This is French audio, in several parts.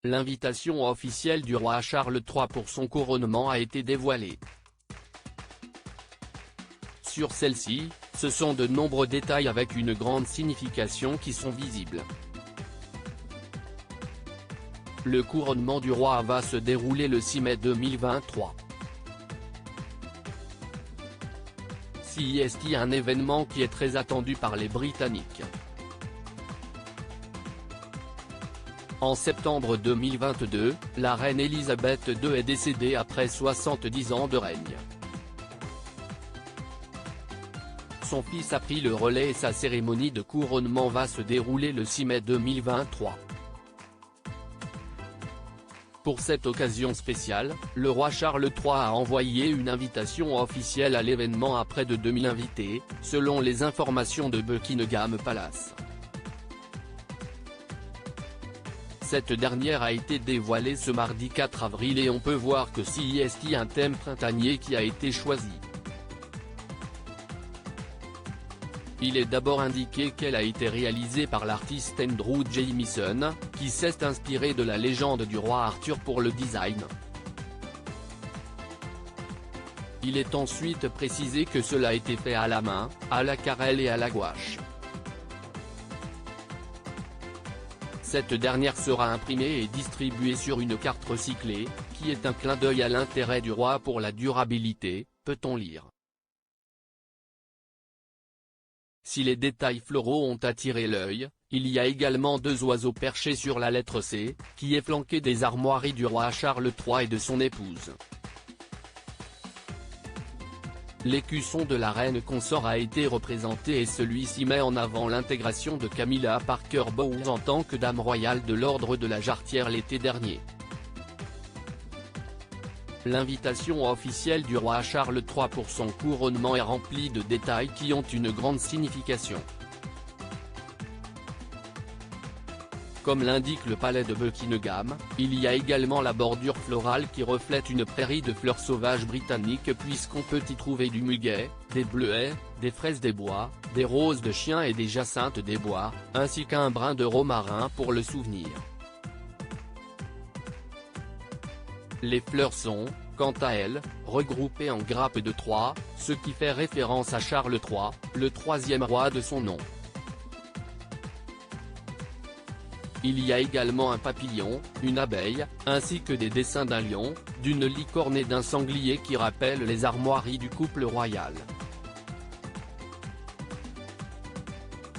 L'invitation officielle du roi Charles III pour son couronnement a été dévoilée. Sur celle-ci, ce sont de nombreux détails avec une grande signification qui sont visibles. Le couronnement du roi va se dérouler le 6 mai 2023. C'est un événement qui est très attendu par les Britanniques. En septembre 2022, la reine Elisabeth II est décédée après 70 ans de règne. Son fils a pris le relais et sa cérémonie de couronnement va se dérouler le 6 mai 2023. Pour cette occasion spéciale, le roi Charles III a envoyé une invitation officielle à l'événement à près de 2000 invités, selon les informations de Buckingham Palace. Cette dernière a été dévoilée ce mardi 4 avril et on peut voir que c'est un thème printanier qui a été choisi. Il est d'abord indiqué qu'elle a été réalisée par l'artiste Andrew Jamieson, qui s'est inspiré de la légende du roi Arthur pour le design. Il est ensuite précisé que cela a été fait à la main, à l'aquarelle et à la gouache. Cette dernière sera imprimée et distribuée sur une carte recyclée, qui est un clin d'œil à l'intérêt du roi pour la durabilité, peut-on lire. Si les détails floraux ont attiré l'œil, il y a également deux oiseaux perchés sur la lettre C, qui est flanquée des armoiries du roi Charles III et de son épouse. L'écusson de la reine consort a été représenté et celui-ci met en avant l'intégration de Camilla Parker Bowles en tant que dame royale de l'ordre de la Jarretière l'été dernier. L'invitation officielle du roi Charles III pour son couronnement est remplie de détails qui ont une grande signification. Comme l'indique le palais de Buckingham, il y a également la bordure florale qui reflète une prairie de fleurs sauvages britanniques puisqu'on peut y trouver du muguet, des bleuets, des fraises des bois, des roses de chien et des jacinthes des bois, ainsi qu'un brin de romarin pour le souvenir. Les fleurs sont, quant à elles, regroupées en grappes de 3, ce qui fait référence à Charles III, le troisième roi de son nom. Il y a également un papillon, une abeille, ainsi que des dessins d'un lion, d'une licorne et d'un sanglier qui rappellent les armoiries du couple royal.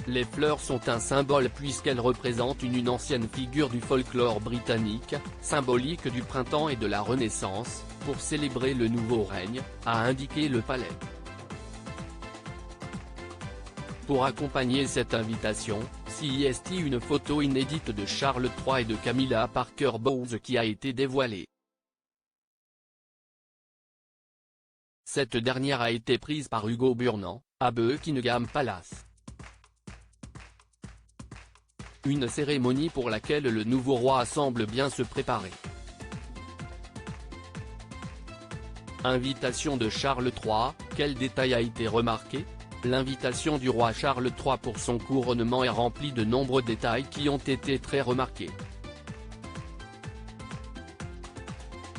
Les fleurs sont un symbole puisqu'elles représentent une ancienne figure du folklore britannique, symbolique du printemps et de la Renaissance, pour célébrer le nouveau règne, a indiqué le palais. Pour accompagner cette invitation, c'est une photo inédite de Charles III et de Camilla Parker Bowles qui a été dévoilée. Cette dernière a été prise par Hugo Burnand, à Buckingham Palace. Une cérémonie pour laquelle le nouveau roi semble bien se préparer. Invitation de Charles III, quel détail a été remarqué? L'invitation du roi Charles III pour son couronnement est remplie de nombreux détails qui ont été très remarqués.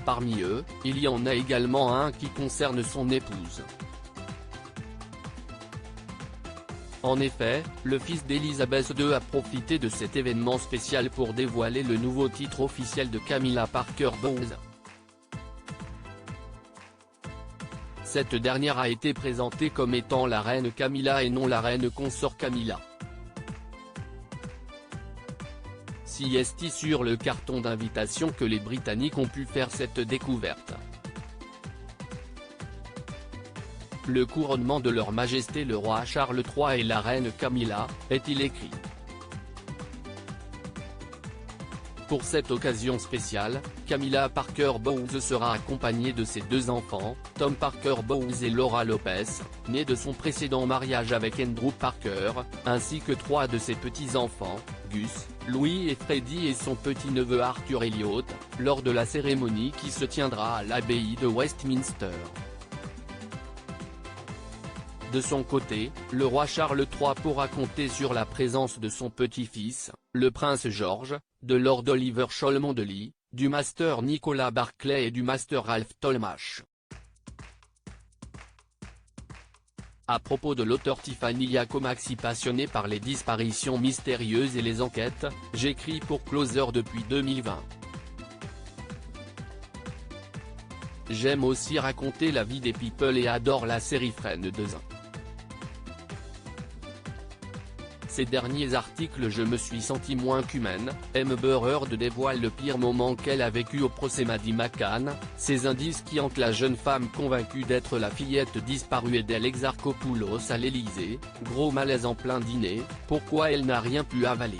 Parmi eux, il y en a également un qui concerne son épouse. En effet, le fils d'Elisabeth II a profité de cet événement spécial pour dévoiler le nouveau titre officiel de Camilla Parker Bowles. Cette dernière a été présentée comme étant la reine Camilla et non la reine consort Camilla. C'est sur le carton d'invitation que les Britanniques ont pu faire cette découverte. Le couronnement de leur majesté le roi Charles III et la reine Camilla, est-il écrit. Pour cette occasion spéciale, Camilla Parker Bowles sera accompagnée de ses deux enfants, Tom Parker Bowles et Laura Lopez, nés de son précédent mariage avec Andrew Parker, ainsi que 3 de ses petits-enfants, Gus, Louis et Freddie et son petit-neveu Arthur Elliot, lors de la cérémonie qui se tiendra à l'abbaye de Westminster. De son côté, le roi Charles III pourra compter sur la présence de son petit-fils, le prince George, de Lord Oliver Cholmondeley, du master Nicolas Barclay et du master Ralph Tolmach. À propos de l'auteur Tiffany Yacomaxi passionnée par les disparitions mystérieuses et les enquêtes, j'écris pour Closer depuis 2020. J'aime aussi raconter la vie des people et adore la série Friends de Zinc. Ces derniers articles je me suis senti moins qu'humaine. Amber Heard dévoile le pire moment qu'elle a vécu au procès Maddie McCann, ces indices qui hantent la jeune femme convaincue d'être la fillette disparue d'El Exarchopoulos à l'Elysée, gros malaise en plein dîner, pourquoi elle n'a rien pu avaler.